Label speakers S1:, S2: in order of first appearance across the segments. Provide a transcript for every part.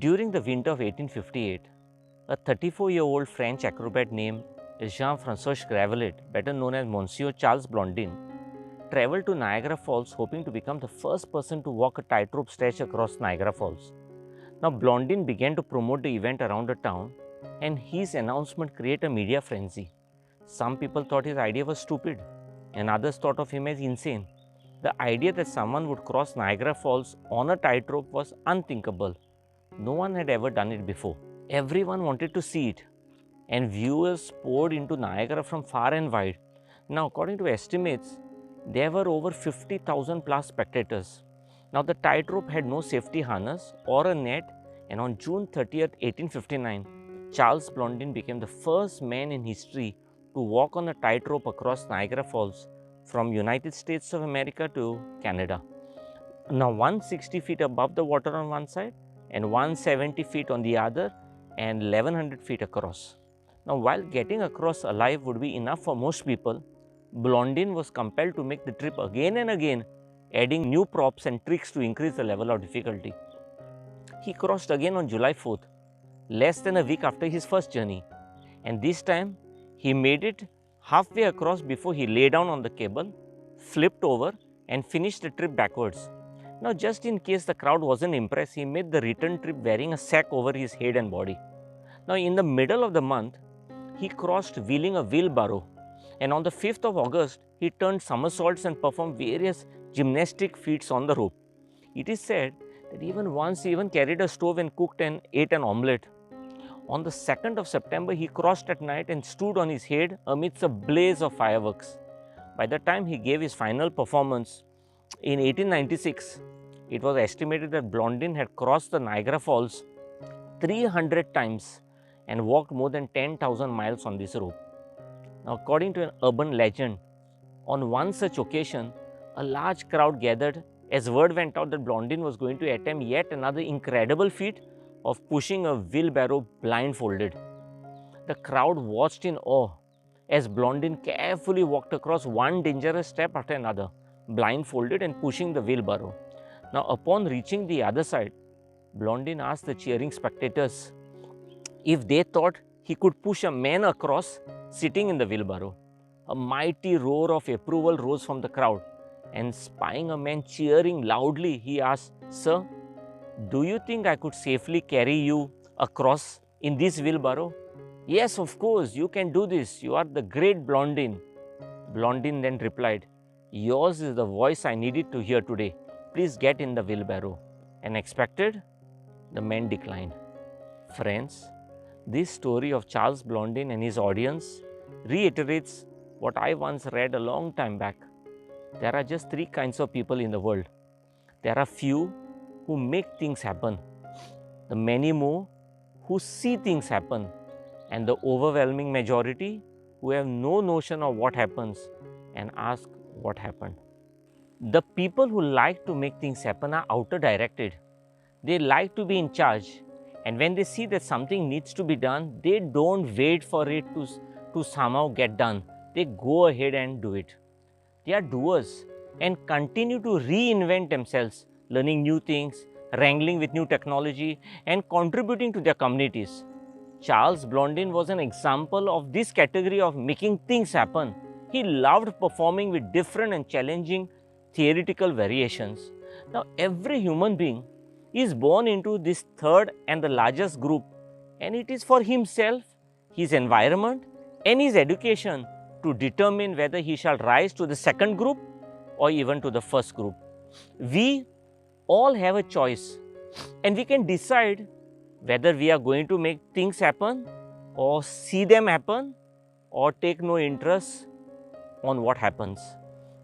S1: During the winter of 1858, a 34-year-old French acrobat named Jean-François Gravelet, better known as Monsieur Charles Blondin, traveled to Niagara Falls hoping to become the first person to walk a tightrope stretch across Niagara Falls. Now, Blondin began to promote the event around the town, and his announcement created a media frenzy. Some people thought his idea was stupid, and others thought of him as insane. The idea that someone would cross Niagara Falls on a tightrope was unthinkable. No one had ever done it before. Everyone wanted to see it, and viewers poured into Niagara from far and wide. Now, according to estimates, there were over 50,000 plus spectators. Now, the tightrope had no safety harness or a net, and on June 30th, 1859, Charles Blondin became the first man in history to walk on a tightrope across Niagara Falls from United States of America to Canada. Now, 160 feet above the water on one side and 170 feet on the other, and 1100 feet across. Now, while getting across alive would be enough for most people, Blondin was compelled to make the trip again and again, adding new props and tricks to increase the level of difficulty. He crossed again on July 4th, less than a week after his first journey, and this time he made it halfway across before he lay down on the cable, flipped over, and finished the trip backwards. Now, just in case the crowd wasn't impressed, he made the return trip wearing a sack over his head and body. Now, in the middle of the month, he crossed wheeling a wheelbarrow, and on the 5th of August, he turned somersaults and performed various gymnastic feats on the rope. It is said that once he carried a stove and cooked and ate an omelette. On the 2nd of September, he crossed at night and stood on his head amidst a blaze of fireworks. By the time he gave his final performance in 1896, it was estimated that Blondin had crossed the Niagara Falls 300 times and walked more than 10,000 miles on this rope. Now, according to an urban legend, on one such occasion, a large crowd gathered as word went out that Blondin was going to attempt yet another incredible feat of pushing a wheelbarrow blindfolded. The crowd watched in awe as Blondin carefully walked across one dangerous step after another, blindfolded and pushing the wheelbarrow. Now, upon reaching the other side, Blondin asked the cheering spectators if they thought he could push a man across sitting in the wheelbarrow. A mighty roar of approval rose from the crowd, and spying a man cheering loudly, he asked, "Sir, do you think I could safely carry you across in this wheelbarrow?" "Yes, of course, you can do this. You are the great Blondin." Blondin then replied, "Yours is the voice I needed to hear today. Please get in the wheelbarrow." And expected, the man declined. Friends, this story of Charles Blondin and his audience reiterates what I once read a long time back. There are just three kinds of people in the world. There are few who make things happen, the many more who see things happen, and the overwhelming majority who have no notion of what happens and ask what happened. The people who like to make things happen are outer directed. They like to be in charge, and when they see that something needs to be done, they don't wait for it to somehow get done. They go ahead and do it. They are doers and continue to reinvent themselves, learning new things, wrangling with new technology, and contributing to their communities. Charles Blondin was an example of this category of making things happen. He loved performing with different and challenging theoretical variations. Now, every human being is born into this third and the largest group, and it is for himself, his environment, and his education to determine whether he shall rise to the second group or even to the first group. We all have a choice, and we can decide whether we are going to make things happen or see them happen or take no interest on what happens.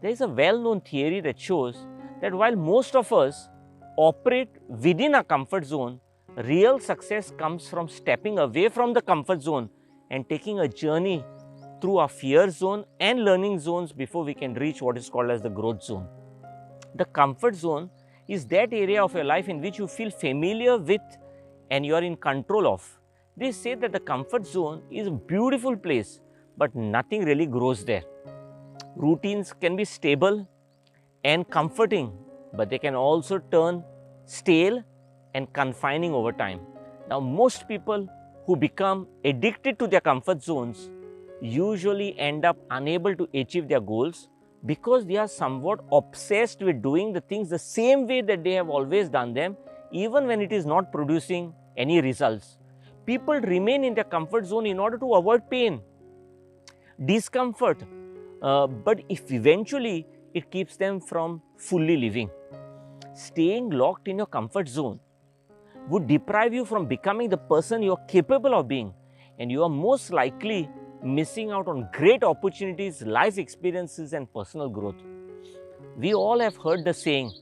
S1: There is a well-known theory that shows that while most of us operate within a comfort zone, real success comes from stepping away from the comfort zone and taking a journey through our fear zone and learning zones before we can reach what is called as the growth zone. The comfort zone is that area of your life in which you feel familiar with and you are in control of. They say that the comfort zone is a beautiful place, but nothing really grows there. Routines can be stable and comforting, but they can also turn stale and confining over time. Now, most people who become addicted to their comfort zones usually end up unable to achieve their goals because they are somewhat obsessed with doing the things the same way that they have always done them, even when it is not producing any results. People remain in their comfort zone in order to avoid pain, discomfort, but if eventually it keeps them from fully living. Staying locked in your comfort zone would deprive you from becoming the person you are capable of being, and you are most likely missing out on great opportunities, life experiences, and personal growth. We all have heard the saying,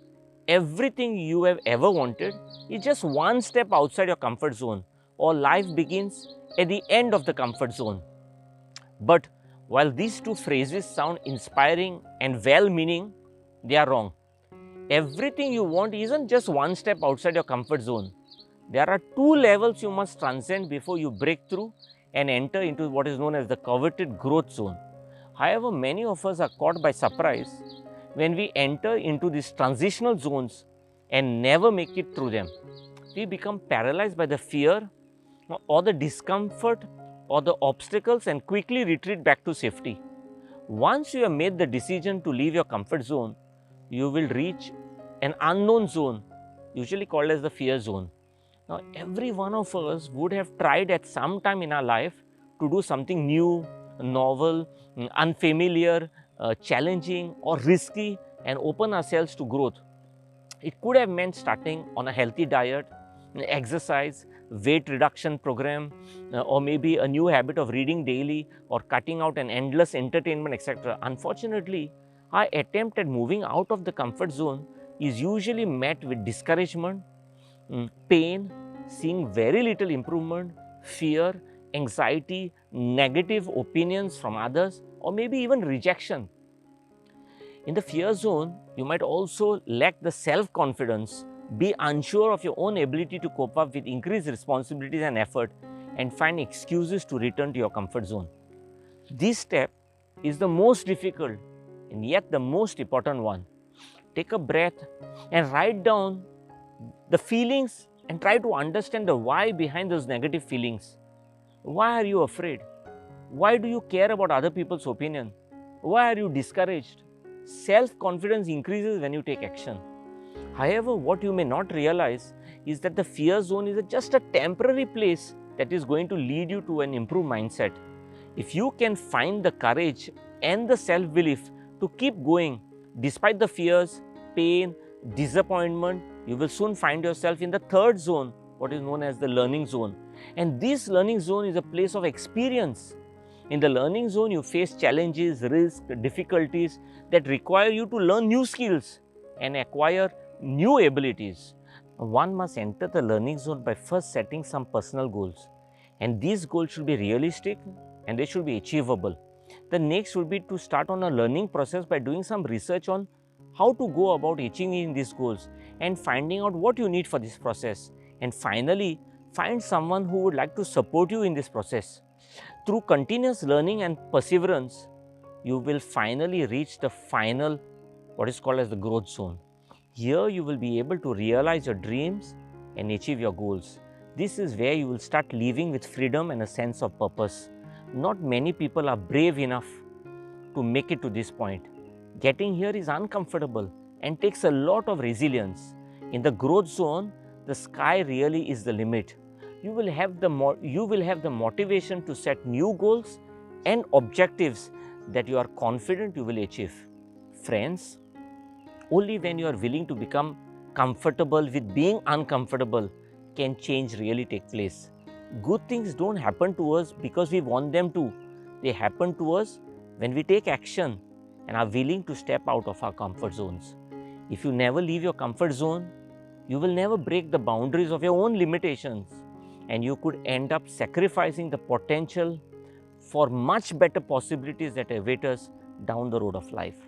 S1: everything you have ever wanted is just one step outside your comfort zone, or life begins at the end of the comfort zone. But while these two phrases sound inspiring and well meaning, they are wrong. Everything you want isn't just one step outside your comfort zone. There are two levels you must transcend before you break through and enter into what is known as the coveted growth zone. However, many of us are caught by surprise when we enter into these transitional zones and never make it through them. We become paralyzed by the fear or the discomfort or the obstacles and quickly retreat back to safety. Once you have made the decision to leave your comfort zone, you will reach an unknown zone, usually called as the fear zone. Now, every one of us would have tried at some time in our life to do something new, novel, unfamiliar, challenging, or risky and open ourselves to growth. It could have meant starting on a healthy diet, exercise, weight reduction program, or maybe a new habit of reading daily or cutting out an endless entertainment, etc. Unfortunately, our attempt at moving out of the comfort zone is usually met with discouragement, pain, seeing very little improvement, fear, anxiety, negative opinions from others, or maybe even rejection. In the fear zone, you might also lack the self-confidence, be unsure of your own ability to cope up with increased responsibilities and effort, and find excuses to return to your comfort zone. This step is the most difficult and yet the most important one. Take a breath and write down the feelings and try to understand the why behind those negative feelings. Why are you afraid? Why do you care about other people's opinion? Why are you discouraged? Self-confidence increases when you take action. However, what you may not realize is that the fear zone is just a temporary place that is going to lead you to an improved mindset. If you can find the courage and the self-belief to keep going despite the fears, pain, disappointment, you will soon find yourself in the third zone, what is known as the learning zone. And this learning zone is a place of experience. In the learning zone, you face challenges, risks, difficulties that require you to learn new skills and acquire new abilities. One must enter the learning zone by first setting some personal goals. And these goals should be realistic and they should be achievable. The next would be to start on a learning process by doing some research on how to go about achieving these goals and finding out what you need for this process. And finally, find someone who would like to support you in this process. Through continuous learning and perseverance, you will finally reach the final, what is called as the growth zone. Here you will be able to realize your dreams and achieve your goals. This is where you will start living with freedom and a sense of purpose. Not many people are brave enough to make it to this point. Getting here is uncomfortable and takes a lot of resilience. In the growth zone, the sky really is the limit. You will have the motivation to set new goals and objectives that you are confident you will achieve. Friends, only when you are willing to become comfortable with being uncomfortable can change really take place. Good things don't happen to us because we want them to. They happen to us when we take action and are willing to step out of our comfort zones. If you never leave your comfort zone, you will never break the boundaries of your own limitations, and you could end up sacrificing the potential for much better possibilities that await us down the road of life.